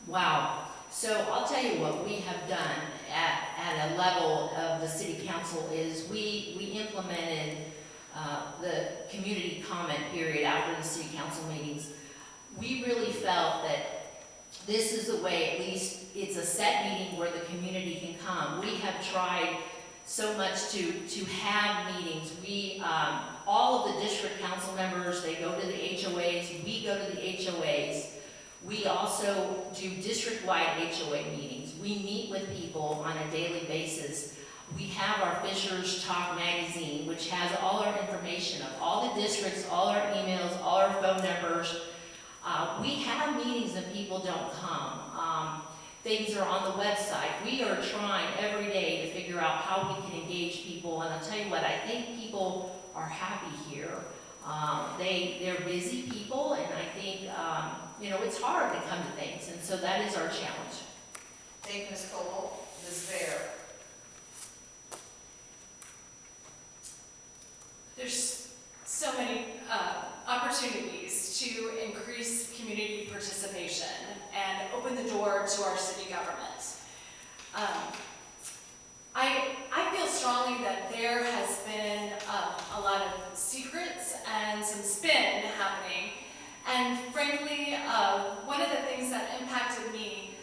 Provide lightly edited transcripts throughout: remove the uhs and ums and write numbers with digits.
Wow. So I'll tell you what we have done at a level of the city council is we implemented the community comment period after the city council meetings. We really felt that this is the way, at least it's a set meeting where the community can come. We have tried so much to have meetings. We, all of the district council members, they go to the HOAs, we go to the HOAs. We also do district-wide HOA meetings. We meet with people on a daily basis. We have our Fishers Talk magazine, which has all our information of all the districts, all our emails, all our phone numbers. We have meetings and people don't come. Things are on the website. We are trying every day to figure out how we can engage people. And I'll tell you what, I think people are happy here. They're busy people, and I think, you know, it's hard to come to things, and so that is our challenge. Thank you, Ms. Coble. Ms. Bear. There's so many opportunities to increase community participation and open the door to our city government. I feel strongly that there has been a lot of secrets and some spin happening. And frankly, one of the things that impacted me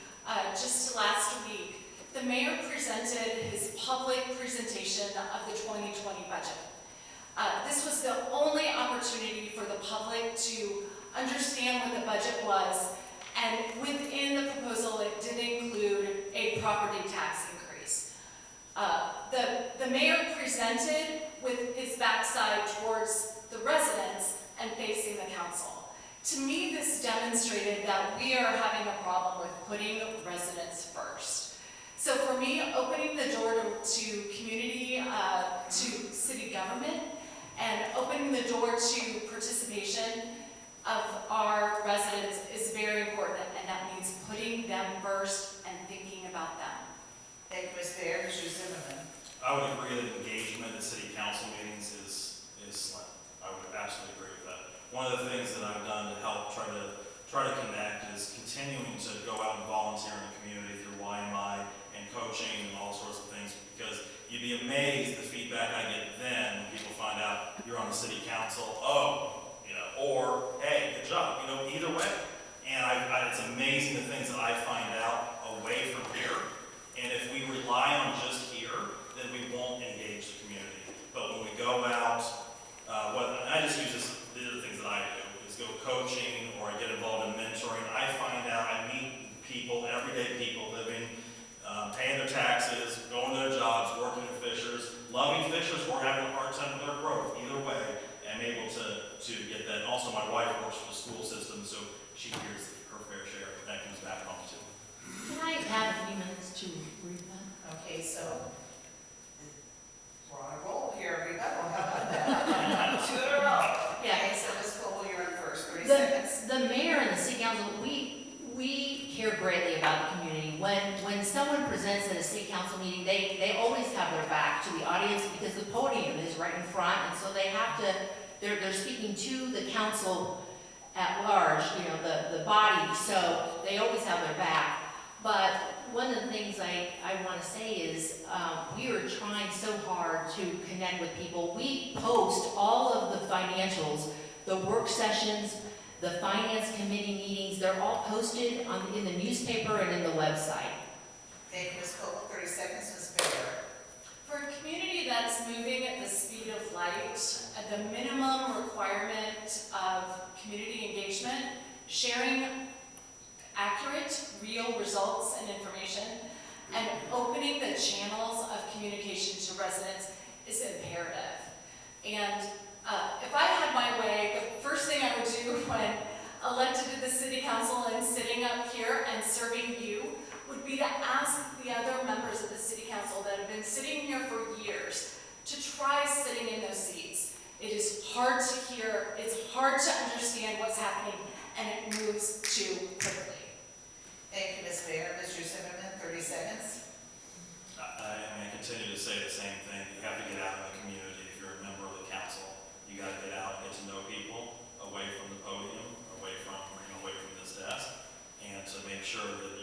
just last week, the mayor presented his public presentation of the 2020 budget. This was the only opportunity for the public to understand what the budget was, and within the proposal, it did include a property tax increase. The mayor presented with his backside towards the residents and facing the council. To me, this demonstrated that we are having a problem with putting residents first. So for me, opening the door to community, to city government, and opening the door to participation of our residents is very important, and that means putting them first and thinking about them. Thank you, Ms. Bear. Mr. Zimmerman. I would agree that engagement at city council meetings is slim. I would absolutely agree with that. One of the things that I've done to help try to connect is continuing to go out and volunteer in the community through YMI and coaching and all sorts of things, because you'd be amazed the feedback I get then when people find out you're on the city council, or hey, good job, either way. And it's amazing the things that I find out away from here. And if we rely on just here, then we won't engage the community. But when we go out, and I just use this, these are the things that I do, is go coaching or I get involved in mentoring. I find out, I meet people, everyday people living, paying their taxes, going to their jobs, working at Fishers, loving Fishers, or having a hard time with their growth. Either way, I'm able to get that. And also my wife works for the school system, so she hears her fair share. That comes back home too. Can I have a few minutes to read that? Okay, so we're on a roll here. How about that? 2 in a row. Yeah. Okay, so Ms. Coble, you're in first. 30 seconds. The mayor and the city council, we care greatly about the community. When someone presents at a city council meeting, they always have their back to the audience because the podium is right in front, and so they have to, they're speaking to the council at large, the body, so they always have their back. But one of the things I want to say is we are trying so hard to connect with people. We post all of the financials, the work sessions, the finance committee meetings, they're all posted in the newspaper and in the website. Thank you, Ms. Coble. 30 seconds, Ms. Bear. For a community that's moving at the speed of light, the minimum requirement of community engagement, sharing accurate, real results and information, and opening the channels of communication to residents is imperative. And if I had my way, the first thing I would do when elected to the city council and sitting up here and serving you would be to ask the other members of the city council that have been sitting here for years to try sitting in those seats. It is hard to hear, it's hard to understand what's happening, and it moves too quickly. Thank you, Ms. Bear. Mr. Zimmerman, 30 seconds. I continue to say the same thing. You have to get out in the community if you're a member of the council. You got to get out and get to know people away from the podium, away from this desk, and to make sure that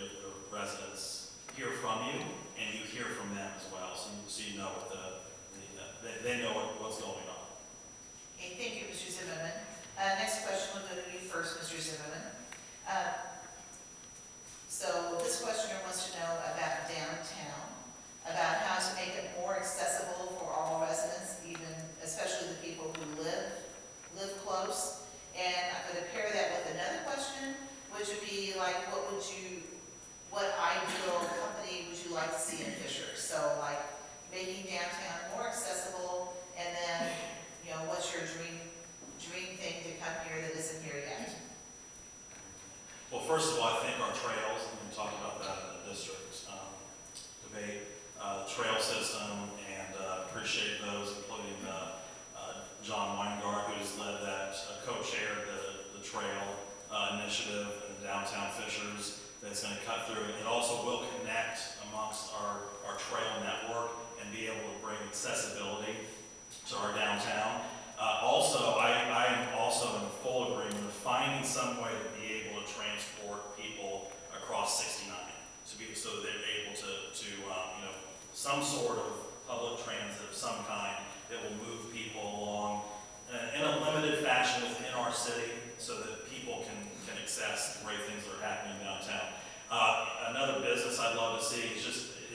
And I'm gonna pair that with another question, which would be like, what ideal company would you like to see in Fishers? So like making downtown more accessible, and then, you know, what's your dream thing to come here that isn't here yet? Well, first of all, I think our trails, and we talked about that in the district debate, trail system, and appreciate those, including John Weingart, who's led that, co-chaired the trail initiative in downtown Fishers that's going to cut through. It also will connect amongst our trail network and be able to bring accessibility to our downtown. Also, I am also in full agreement of finding some way to be able to transport people across 69, so that they're able to you know, some sort of public transit of some kind that will move people along in a limited fashion within our city, so that people can access the great things that are happening downtown. Another business I'd love to see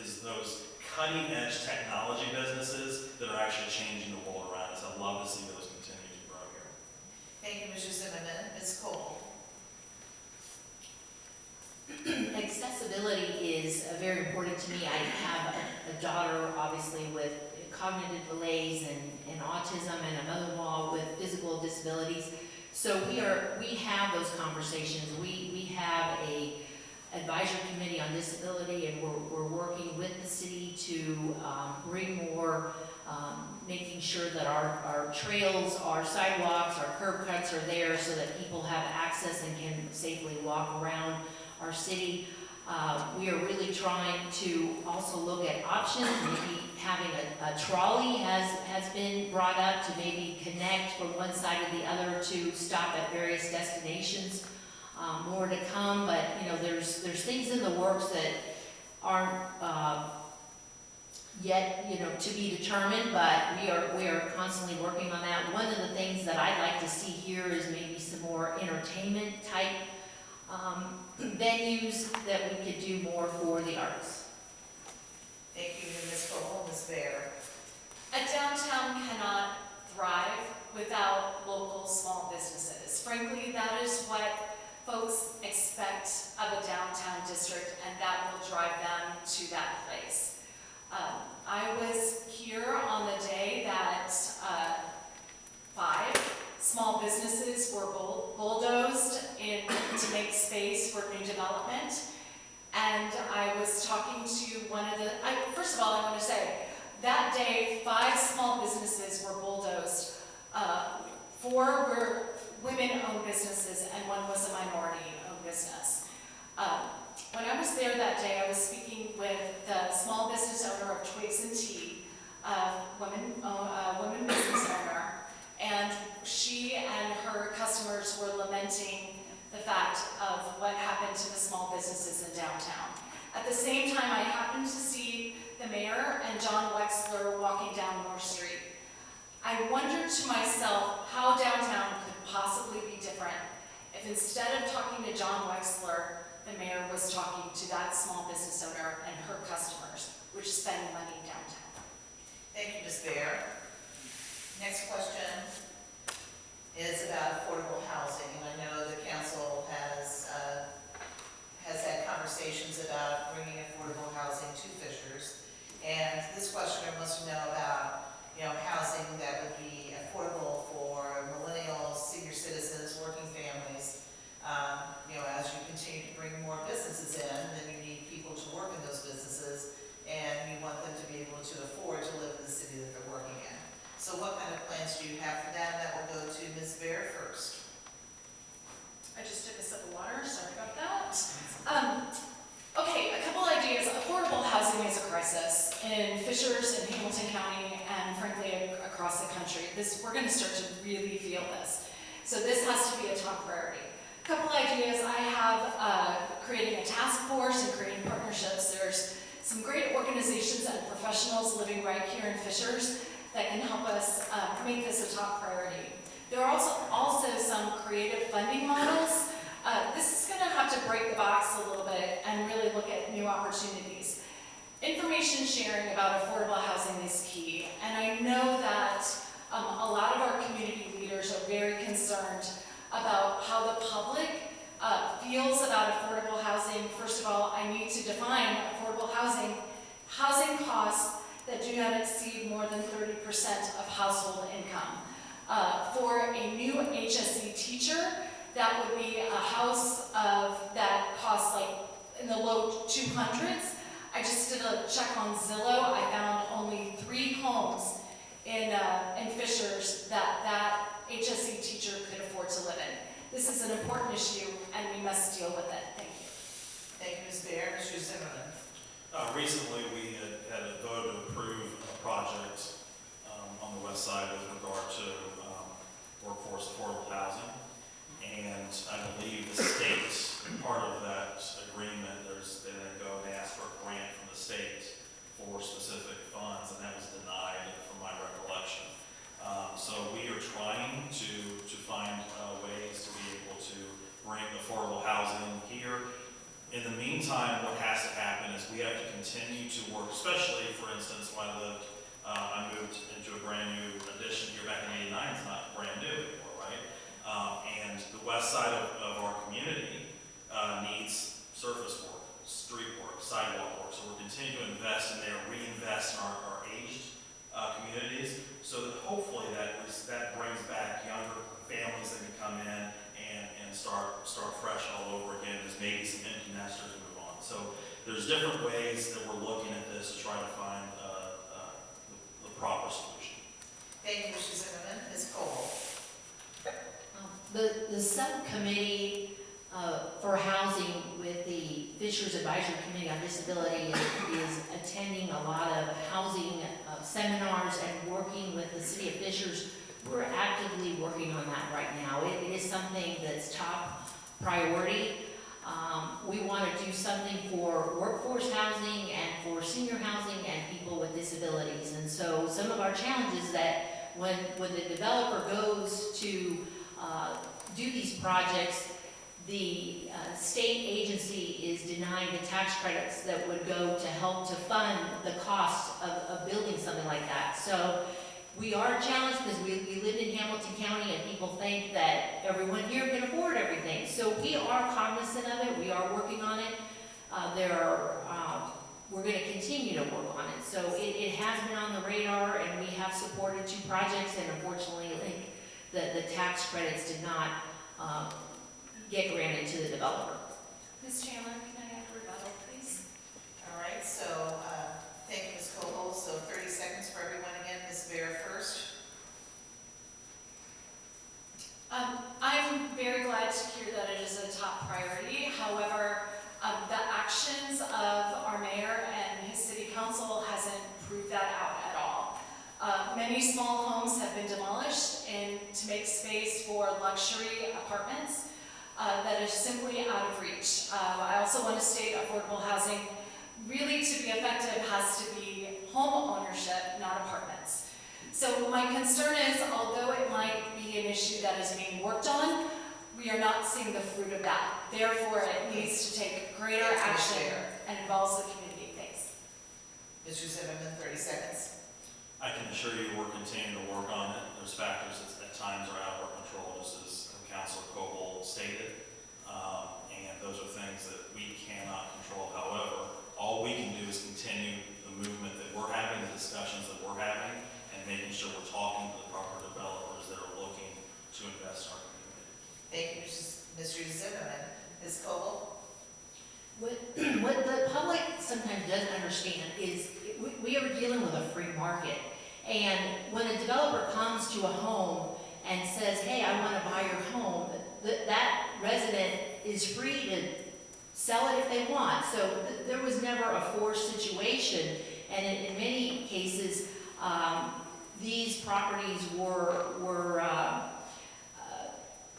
is those cutting edge technology businesses that are actually changing the world around us. I'd love to see those continue to grow here. Thank you, Mr. Zimmerman. Ms. Cole? Accessibility is very important to me. I have a daughter, obviously, with cognitive delays and autism, and a mother-in-law with physical disabilities. So we have those conversations. We have a advisory committee on disability, and we're working with the city to bring more, making sure that our trails, our sidewalks, our curb cuts are there so that people have access and can safely walk around our city. We are really trying to also look at options. Maybe having a trolley has been brought up to maybe connect from one side to the other to stop at various destinations. More to come, but you know, there's things in the works that aren't yet, you know, to be determined, but we are constantly working on that. One of the things that I'd like to see here is maybe some more entertainment type venues that we could do more for the arts. Thank you, Ms. Cole. Ms. Bear? A downtown cannot thrive without local small businesses. Frankly, that is what folks expect of a downtown district, and that will drive them to that place. I was here on the day that 5 small businesses were bulldozed to make space for new development. And I was talking to one of the, first of all, I want to say, that day 5 small businesses were bulldozed. 4 were women-owned businesses, and 1 was a minority-owned business. When I was there that day, I was speaking with the small business owner of Twigs and Tea, women business owner, and she and her customers were lamenting the fact of what happened to the small businesses in downtown. At the same time, I happened to see the mayor and John Wexler walking down North Street. I wondered to myself how downtown could possibly be different if instead of talking to John Wexler, the mayor was talking to that small business owner and her customers, which spend money downtown. Thank you, Ms. Bear. Next question is about affordable housing, and I know the council has had conversations about bringing affordable housing to Fishers. And this questioner wants to know about, you know, housing that would be affordable for millennials, senior citizens, working families. You know, as you continue to bring more businesses in, then you need people to work in those businesses, and you want them to be able to afford to live in the city that they're working in. So what kind of plans do you have for that? That will go to Ms. Bear first. I just took a sip of water, sorry about that. Okay, a couple ideas. Affordable housing is a crisis in Fishers, in Hamilton County, and frankly across the country. We're going to start to really feel this. So this has to be a top priority. A couple ideas. I have creating a task force and creating partnerships. There's some great organizations and professionals living right here in Fishers that can help us make this a top priority. There are also some creative funding models. This is going to have to break the box a little bit and really look at new opportunities. Information sharing about affordable housing is key, and I know that a lot of our community leaders are very concerned about how the public feels about affordable housing. First of all, I need to define affordable housing. Housing costs that do not exceed more than 30% of household income. For a new HSE teacher, that would be a house that costs like in the low 200s. I just did a check on Zillow. I found only 3 homes in Fishers that HSE teacher could afford to live in. This is an important issue, and we must deal with it. Thank you. Thank you, Ms. Bear. Mr. Zimmerman. Recently, we had a vote to approve a project on the west side with regard to workforce affordable housing. And I believe the state, part of that agreement, they then go and ask for a grant from the state for specific funds, and that was denied from my recollection. So we are trying to find ways to be able to bring affordable housing here. In the meantime, what has to happen is we have to continue to work, especially, for instance, when I moved into a brand new addition here back in '89. It's not brand new anymore, right? And the west side of our community needs surface work, street work, sidewalk work. So we're continuing to invest in there, reinvest in our aged communities, so that hopefully that brings back younger families that can come in and start fresh all over again, as maybe some empty nesters move on. So there's different ways that we're looking at this to try to find the proper solution. Thank you, Mr. Zimmerman. Ms. Cole. The subcommittee for housing with the Fishers Advisory Committee on Disability is attending a lot of housing seminars and working with the city of Fishers. We're actively working on that right now. It is something that's top priority. We want to do something for workforce housing and for senior housing and people with disabilities. And so some of our challenges that when the developer goes to do these projects, the state agency is denying the tax credits that would go to help to fund the cost of building something like that. So we are challenged because we live in Hamilton County and people think that everyone here can afford everything. So we are cognizant of it. We are working on it. We're going to continue to work on it. So it has been on the radar, and we have supported 2 projects, and unfortunately, I think the tax credits did not get granted to the developer. Ms. Chandler, can I have a rebuttal, please? All right, so thank you, Ms. Cole. So 30 seconds for everyone again. Ms. Bear first. I'm very glad to hear that it is a top priority. However, the actions of our mayor and his city council hasn't proved that out at all. Many small homes have been demolished to make space for luxury apartments that is simply out of reach. I also want to state affordable housing, really to be effective, has to be home ownership, not apartments. So my concern is, although it might be an issue that is being worked on, we are not seeing the fruit of that. Therefore, it needs to take greater action and involves the community. Thanks. Mr. Zimmerman, 30 seconds. I can assure you we're continuing to work on it. There's factors that at times are out of our control, just as Councilor Coble stated, and those are things that we cannot control. However, all we can do is continue the movement that we're having, the discussions that we're having, and making sure we're talking to the proper developers that are looking to invest in our community. Thank you, Mr. Zimmerman. Ms. Coble. What the public sometimes doesn't understand is we are dealing with a free market. And when a developer comes to a home and says, hey, I want to buy your home, that resident is free to sell it if they want. So there was never a forced situation. And in many cases, these properties were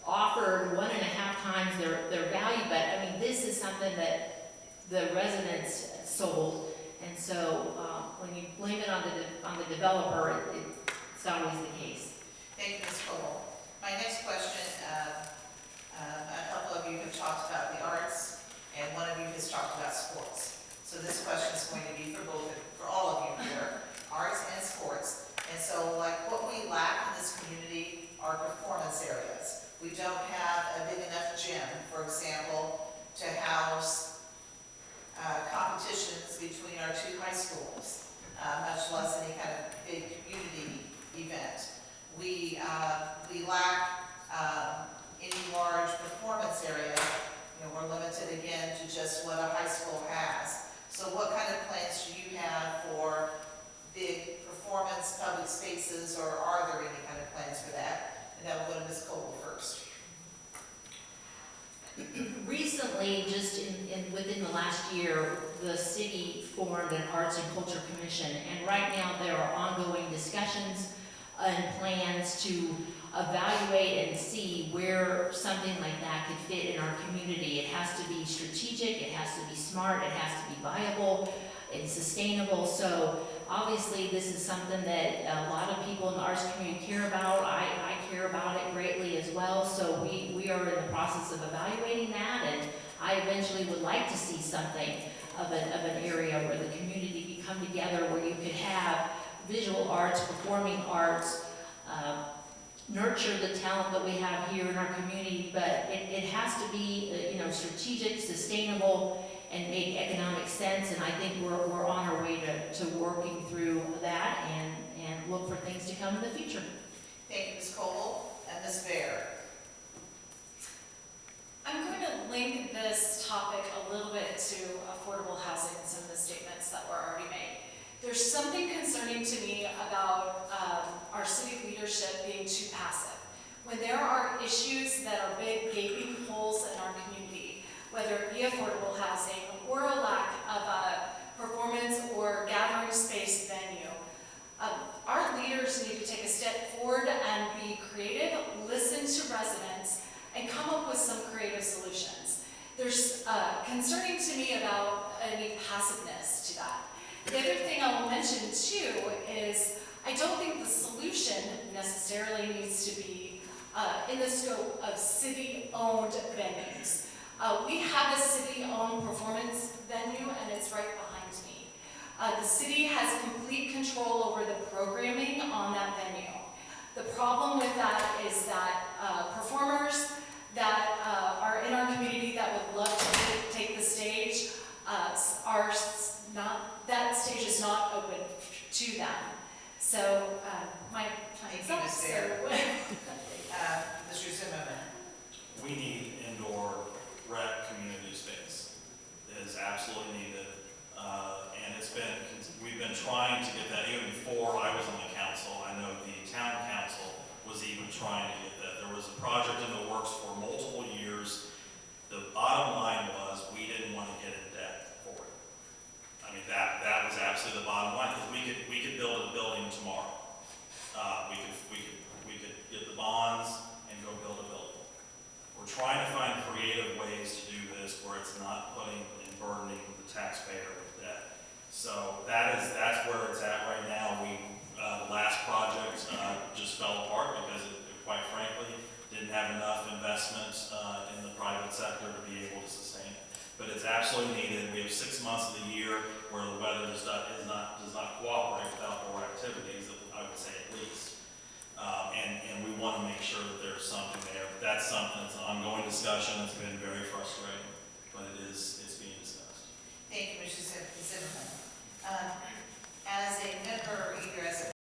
offered 1.5 times their value. But I mean, this is something that the residents sold. And so when you blame it on the developer, it's always the case. Thank you, Ms. Cole. My next question, a couple of you have talked about the arts, and one of you has talked about sports. So this question is going to be for all of you here, arts and sports. And so, like, what we lack in this community are performance areas. We don't have a big enough gym, for example, to house competitions between our two high schools, much less any kind of big community event. We lack any large performance area. We're limited again to just what a high school has. So what kind of plans do you have for big performance public spaces, or are there any kind of plans for that? And then we'll go to Ms. Cole first. Recently, just within the last year, the city formed an Arts and Culture Commission, and right now there are ongoing discussions and plans to evaluate and see where something like that could fit in our community. It has to be strategic, it has to be smart, it has to be viable and sustainable. So obviously this is something that a lot of people in the arts community care about. I care about it greatly as well. So we are in the process of evaluating that, and I eventually would like to see something of an area where the community can come together, where you could have visual arts, performing arts, nurture the talent that we have here in our community, but it has to be, strategic, sustainable, and make economic sense, and I think we're on our way to working through that and look for things to come in the future. Thank you, Ms. Cole. And Ms. Bear. I'm going to link this topic a little bit to affordable housing and some of the statements that were already made. There's something concerning to me about our city leadership being too passive. When there are issues that are big gaping holes in our community, whether it be affordable housing or a lack of a performance or gathering space venue, our leaders need to take a step forward and be creative, listen to residents, and come up with some creative solutions. There's concerning to me about any passiveness to that. The other thing I will mention too is I don't think the solution necessarily needs to be in the scope of city-owned venues. We have a city-owned performance venue, and it's right behind me. The city has complete control over the programming on that venue. The problem with that is that performers that are in our community that would love to take the stage are not, that stage is not open to them. So my time is up. Mr. Zimmerman. We need indoor rec community space. It is absolutely needed. And we've been trying to get that even before I was on the council. I know the town council was even trying to get that. There was a project in the works for multiple years. The bottom line was we didn't want to get in debt for it. I mean, that was absolutely the bottom line, because we could build a building tomorrow. We could get the bonds and go build a building. We're trying to find creative ways to do this where it's not putting and burdening the taxpayer with debt. So that's where it's at right now. The last project just fell apart because it, quite frankly, didn't have enough investment in the private sector to be able to sustain it. But it's absolutely needed. We have 6 months of the year where the weather does not cooperate with outdoor activities, I would say at least. And we want to make sure that there's something there. But that's something that's an ongoing discussion. It's been very frustrating, but it's being discussed. Thank you, Mr. Zimmerman. As a member, either as a